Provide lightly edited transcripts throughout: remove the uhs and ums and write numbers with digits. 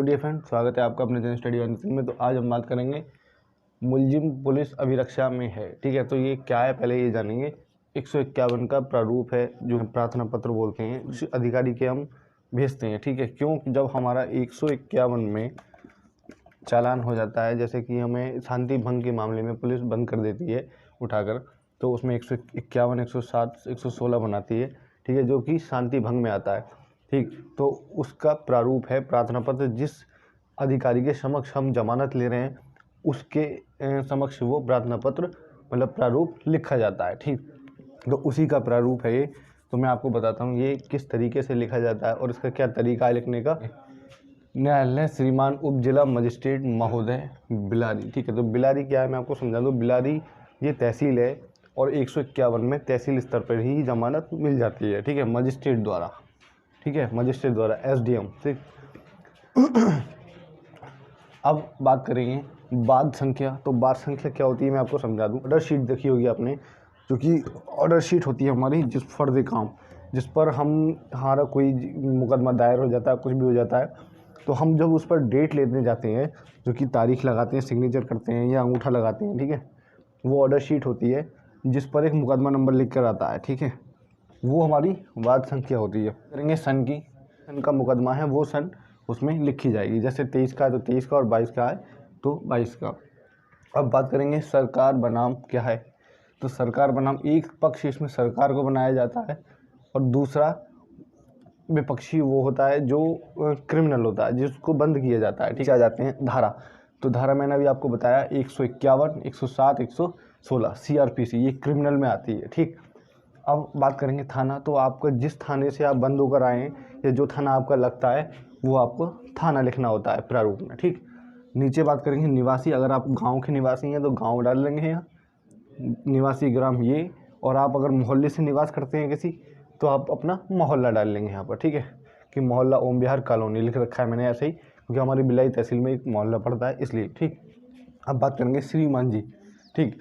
Dear friend, स्वागत है आपका अपने चैनल स्टडी में। तो आज हम बात करेंगे मुलजिम पुलिस अभिरक्षा में है। ठीक है, तो ये क्या है पहले ये जानेंगे। 151 का प्रारूप है जो प्रार्थना पत्र बोलते हैं, उस अधिकारी के हम भेजते हैं। ठीक है, क्यों? जब हमारा 151 में चालान हो जाता है, जैसे कि हमें शांति भंग के मामले में पुलिस बंद कर देती है उठाकर, तो उसमें 151, 107, 116 बनाती है। ठीक है, जो कि शांति भंग में आता है। ठीक, तो उसका प्रारूप है प्रार्थना पत्र। जिस अधिकारी के समक्ष हम जमानत ले रहे हैं उसके समक्ष वो प्रार्थना पत्र मतलब प्रारूप लिखा जाता है। ठीक, तो उसी का प्रारूप है ये। तो मैं आपको बताता हूँ ये किस तरीके से लिखा जाता है और इसका क्या तरीका है लिखने का। न्यायालय श्रीमान उप जिला मजिस्ट्रेट महोदय बिलारी। ठीक है, तो बिलारी क्या है मैं आपको समझा दूँ। बिलारी ये तहसील है और 151 में तहसील स्तर पर ही जमानत मिल जाती है। ठीक है, मजिस्ट्रेट द्वारा। ठीक है, मजिस्ट्रेट द्वारा, SDM। ठीक, अब बात करेंगे बाद संख्या। तो बाद संख्या क्या होती है मैं आपको समझा दूँ। ऑर्डर शीट देखी होगी आपने, जो कि ऑर्डर शीट होती है हमारी, जिस फर्द काम जिस पर हमारा कोई मुकदमा दायर हो जाता है, कुछ भी हो जाता है, तो हम जब उस पर डेट लेने जाते हैं, जो कि तारीख लगाते हैं, सिग्नेचर करते हैं या अंगूठा लगाते हैं। ठीक है, वो ऑर्डर शीट होती है जिस पर एक मुकदमा नंबर लिख कर आता है। ठीक है, वो हमारी वाद संख्या होती है। करेंगे सन की, सन का मुकदमा है वो सन उसमें लिखी जाएगी। जैसे 23 का है तो 23 का, और 22 का है तो 22 का। अब बात करेंगे सरकार बनाम क्या है। तो सरकार बनाम एक पक्ष इसमें सरकार को बनाया जाता है और दूसरा विपक्षी वो होता है जो क्रिमिनल होता है, जिसको बंद किया जाता है। ठीक, आ जाते हैं धारा। तो धारा मैंने अभी आपको बताया 151, 107, 116 CRPC ये क्रिमिनल में आती है। ठीक, अब बात करेंगे थाना। तो आपको जिस थाने से आप बंद होकर आए हैं या जो थाना आपका लगता है वो आपको थाना लिखना होता है प्रारूप में। ठीक, नीचे बात करेंगे निवासी। अगर आप गांव के निवासी हैं तो गांव डाल लेंगे यहाँ, निवासी ग्राम ये। और आप अगर मोहल्ले से निवास करते हैं किसी, तो आप अपना मोहल्ला डाल लेंगे यहाँ पर। ठीक है, कि मोहल्ला ओम विहार कॉलोनी लिख रखा है मैंने ऐसे ही, क्योंकि हमारी बिलाई तहसील में एक मोहल्ला पड़ता है इसलिए। ठीक, अब बात करेंगे श्रीमान जी। ठीक,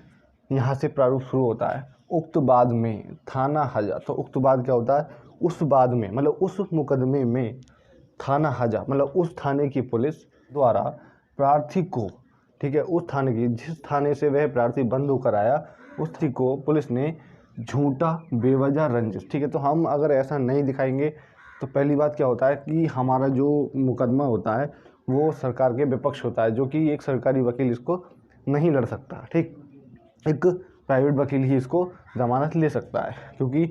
यहाँ से प्रारूप शुरू होता है। उक्त बाद में थाना हाजा। तो उक्त बाद क्या होता है? उस बाद में मतलब उस मुकदमे में थाना हाजा मतलब उस थाने की पुलिस द्वारा प्रार्थी को, ठीक है, उस थाने की जिस थाने से वह प्रार्थी बंद होकर आया उस थाने को पुलिस ने झूठा बेवजह रंजिश। ठीक है, तो हम अगर ऐसा नहीं दिखाएंगे तो पहली बात क्या होता है कि हमारा जो मुकदमा होता है वो सरकार के विपक्ष होता है, जो कि एक सरकारी वकील इसको नहीं लड़ सकता। ठीक, एक प्राइवेट वकील ही इसको जमानत ले सकता है, क्योंकि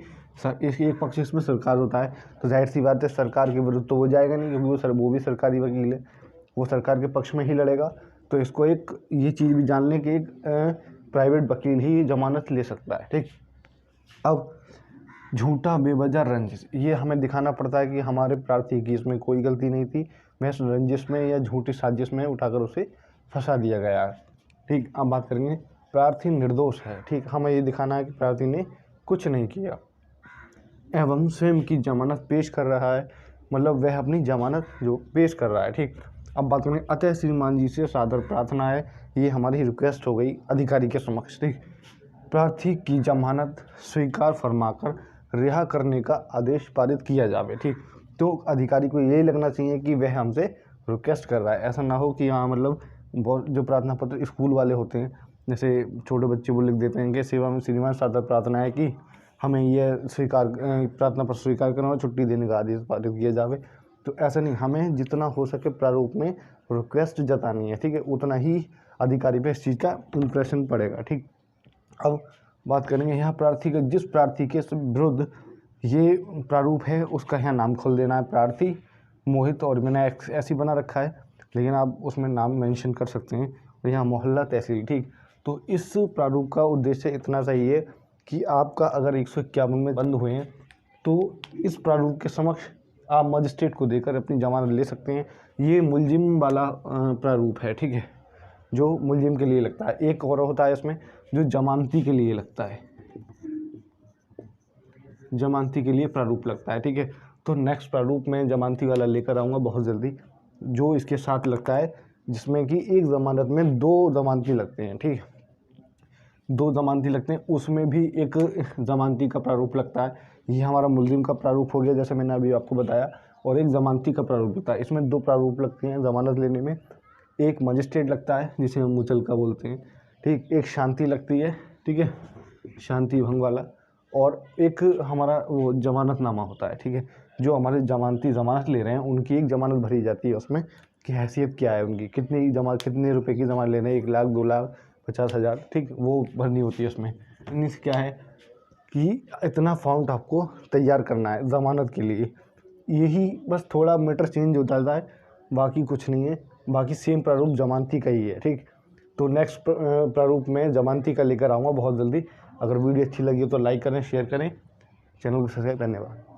इसके एक पक्ष इसमें सरकार होता है। तो जाहिर सी बात है सरकार के विरुद्ध तो वो जाएगा नहीं, क्योंकि वो भी सरकारी वकील है, वो सरकार के पक्ष में ही लड़ेगा। तो इसको एक ये चीज़ भी जान लें कि एक प्राइवेट वकील ही जमानत ले सकता है। ठीक, अब झूठा बेवजह रंजिश, ये हमें दिखाना पड़ता है कि हमारे प्रार्थी की इसमें कोई गलती नहीं थी, महज रंजिश में या झूठी साजिश में उठाकर उसे फंसा दिया गया है। ठीक, अब बात करेंगे प्रार्थी निर्दोष है। ठीक, हमें ये दिखाना है कि प्रार्थी ने कुछ नहीं किया एवं स्वयं की जमानत पेश कर रहा है, मतलब वह अपनी जमानत जो पेश कर रहा है। ठीक, अब बात करेंगे अतः श्रीमान जी से सादर प्रार्थना है, ये हमारी रिक्वेस्ट हो गई अधिकारी के समक्ष। ठीक, प्रार्थी की जमानत स्वीकार फरमाकर रिहा करने का आदेश पारित किया जावे। ठीक, तो अधिकारी को यही लगना चाहिए कि वह हमसे रिक्वेस्ट कर रहा है, ऐसा ना हो कि हाँ मतलब जो प्रार्थना पत्र स्कूल वाले होते हैं, जैसे छोटे बच्चे वो लिख देते हैं कि सेवा में श्रीमान सादर प्रार्थना है कि हमें यह प्रार्थना पत्र स्वीकार करना और छुट्टी देने का आदेश पारित किया जावे। तो ऐसा नहीं, हमें जितना हो सके प्रारूप में रिक्वेस्ट जतानी है। ठीक है, उतना ही अधिकारी पे इस चीज़ का इम्प्रेशन पड़ेगा। ठीक, अब बात करेंगे यहाँ प्रार्थी के, जिस प्रार्थी के विरुद्ध ये प्रारूप है उसका यहाँ नाम खोल देना है, प्रार्थी मोहित। और मैंने ऐसी बना रखा है, लेकिन आप उसमें नाम मेंशन कर सकते हैं, और यहाँ मोहल्ला तहसील। ठीक, तो इस प्रारूप का उद्देश्य इतना सही है कि आपका अगर 151 में बंद हुए हैं तो इस प्रारूप के समक्ष आप मजिस्ट्रेट को देकर अपनी जमानत ले सकते हैं। ये मुलजिम वाला प्रारूप है। ठीक है, जो मुलजिम के लिए लगता है। एक और होता है इसमें जो जमानती के लिए लगता है, जमानती के लिए प्रारूप लगता है। ठीक है, तो नेक्स्ट प्रारूप में जमानती वाला लेकर आऊँगा बहुत जल्दी, जो इसके साथ लगता है, जिसमें कि एक ज़मानत में 2 जमानती लगते हैं। ठीक, 2 जमानती लगते हैं, उसमें भी एक जमानती का प्रारूप लगता है। ये हमारा मुलजिम का प्रारूप हो गया, जैसे मैंने अभी आपको बताया। और एक ज़मानती का प्रारूप लगता है। इसमें 2 प्रारूप लगते हैं ज़मानत लेने में। एक मजिस्ट्रेट लगता है जिसे हम मुचलका बोलते हैं, ठीक। एक शांति लगती है, ठीक है, शांति भंग वाला। और एक हमारा वो ज़मानतनामा होता है, ठीक है। जो हमारे ज़मानती ज़मानत ले रहे हैं उनकी एक ज़मानत भरी जाती है उसमें कि हैसियत क्या है उनकी, कितने रुपए की ज़मानत लेना है, 1 लाख 2 लाख 50,000, ठीक, वो भरनी होती है उसमें। मीन्स क्या है कि इतना फॉर्म आपको तैयार करना है ज़मानत के लिए। यही बस थोड़ा मैटर चेंज हो जाता है, बाकी कुछ नहीं है। बाकी सेम प्रारूप ज़मानती का ही है, ठीक। तो नेक्स्ट प्रारूप में ज़मानती का लेकर आऊँगा बहुत जल्दी। अगर वीडियो अच्छी लगी हो तो लाइक करें, शेयर करें, चैनल को सब्सक्राइब। धन्यवाद।